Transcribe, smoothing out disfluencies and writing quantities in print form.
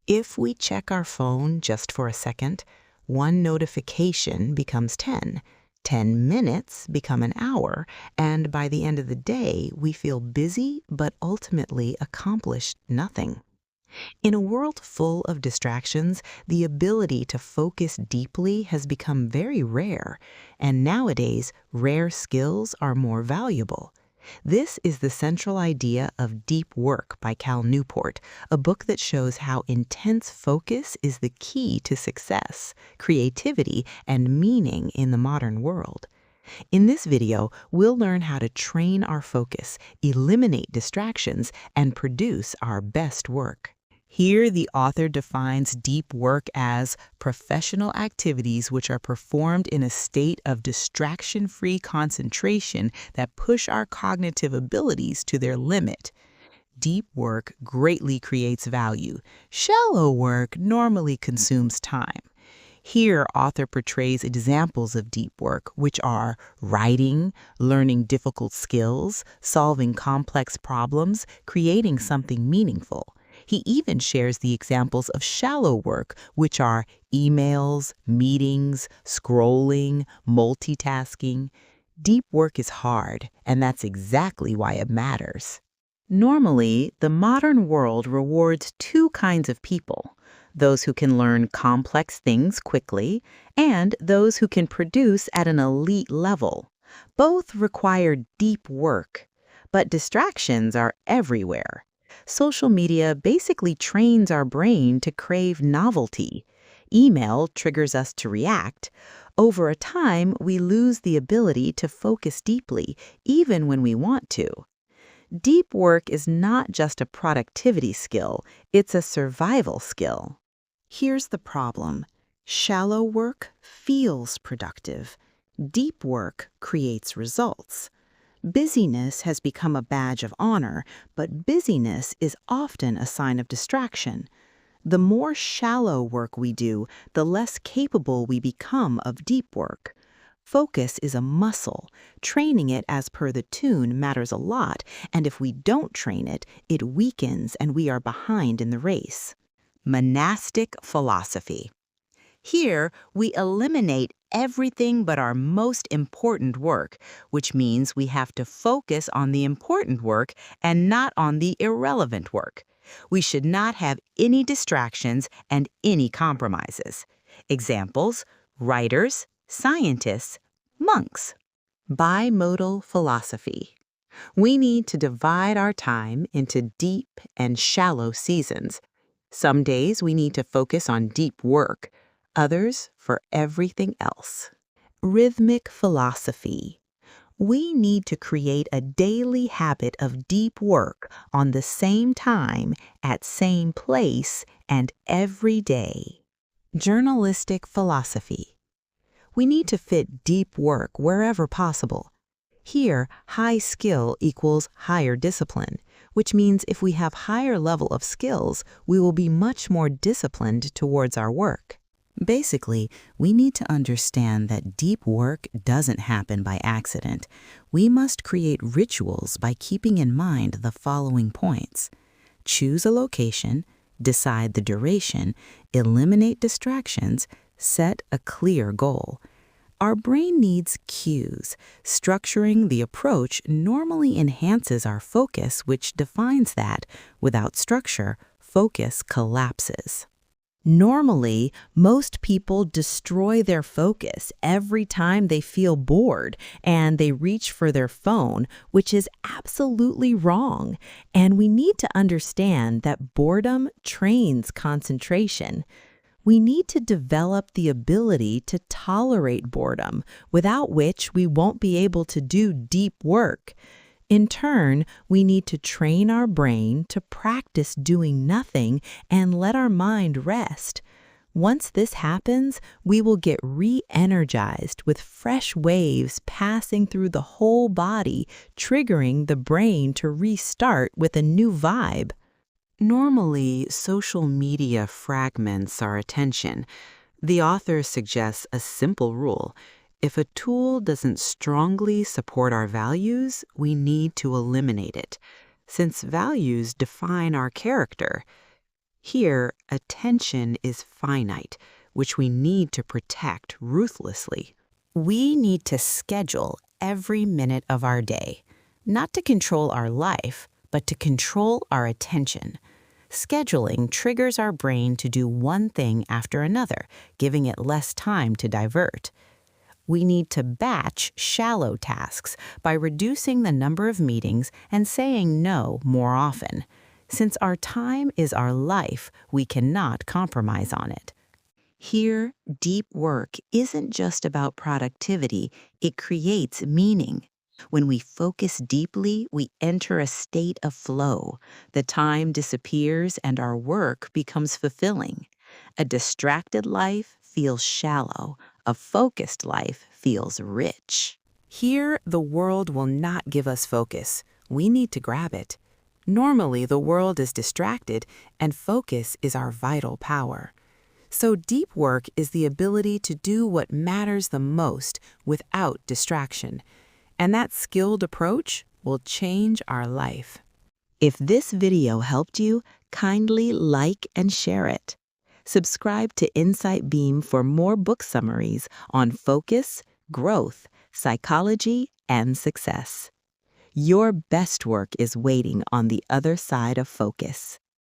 If we check our phone just for a second, one notification becomes 10. 10 minutes become an hour, and by the end of the day, we feel busy but ultimately accomplished nothing. In a world full of distractions, the ability to focus deeply has become very rare, and nowadays, rare skills are more valuable. This is the central idea of Deep Work by Cal Newport, a book that shows how intense focus is the key to success, creativity, and meaning in the modern world. In this video, we'll learn how to train our focus, eliminate distractions, and produce our best work. Here, the author defines deep work as professional activities which are performed in a state of distraction-free concentration that push our cognitive abilities to their limit. Deep work greatly creates value. Shallow work normally consumes time. Here, author portrays examples of deep work, which are writing, learning difficult skills, solving complex problems, creating something meaningful. He even shares the examples of shallow work, which are emails, meetings, scrolling, multitasking. Deep work is hard, and that's exactly why it matters. Normally, the modern world rewards two kinds of people: those who can learn complex things quickly, and those who can produce at an elite level. Both require deep work, but distractions are everywhere. Social media basically trains our brain to crave novelty. Email triggers us to react. Over a time, we lose the ability to focus deeply, even when we want to. Deep work is not just a productivity skill, it's a survival skill. Here's the problem. Shallow work feels productive. Deep work creates results. Busyness has become a badge of honor, but busyness is often a sign of distraction. The more shallow work we do, the less capable we become of deep work. Focus is a muscle. Training it as per the tune matters a lot, and if we don't train it, it weakens and we are behind in the race. Monastic philosophy. Here, we eliminate everything but our most important work, which means we have to focus on the important work and not on the irrelevant work. We should not have any distractions and any compromises. Examples: writers, scientists, monks. Bimodal philosophy. We need to divide our time into deep and shallow seasons. Some days we need to focus on deep work, others for everything else. Rhythmic philosophy. We need to create a daily habit of deep work on the same time, at same place, and every day. Journalistic philosophy. We need to fit deep work wherever possible. Here, high skill equals higher discipline, which means if we have higher level of skills, we will be much more disciplined towards our work. Basically, we need to understand that deep work doesn't happen by accident. We must create rituals by keeping in mind the following points. Choose a location, decide the duration, eliminate distractions, set a clear goal. Our brain needs cues. Structuring the approach normally enhances our focus, which defines that, without structure, focus collapses. Normally, most people destroy their focus every time they feel bored and they reach for their phone, which is absolutely wrong. And we need to understand that boredom trains concentration. We need to develop the ability to tolerate boredom, without which we won't be able to do deep work. In turn, we need to train our brain to practice doing nothing and let our mind rest. Once this happens, we will get re-energized with fresh waves passing through the whole body, triggering the brain to restart with a new vibe. Normally, social media fragments our attention. The author suggests a simple rule. If a tool doesn't strongly support our values, we need to eliminate it, since values define our character. Here, attention is finite, which we need to protect ruthlessly. We need to schedule every minute of our day, not to control our life, but to control our attention. Scheduling triggers our brain to do one thing after another, giving it less time to divert. We need to batch shallow tasks by reducing the number of meetings and saying no more often. Since our time is our life, we cannot compromise on it. Here, deep work isn't just about productivity, it creates meaning. When we focus deeply, we enter a state of flow. The time disappears and our work becomes fulfilling. A distracted life feels shallow. A focused life feels rich. Here, the world will not give us focus. We need to grab it. Normally, the world is distracted, and focus is our vital power. So deep work is the ability to do what matters the most without distraction. And that skilled approach will change our life. If this video helped you, kindly like and share it. Subscribe to Insight Beam for more book summaries on focus, growth, psychology, and success. Your best work is waiting on the other side of focus.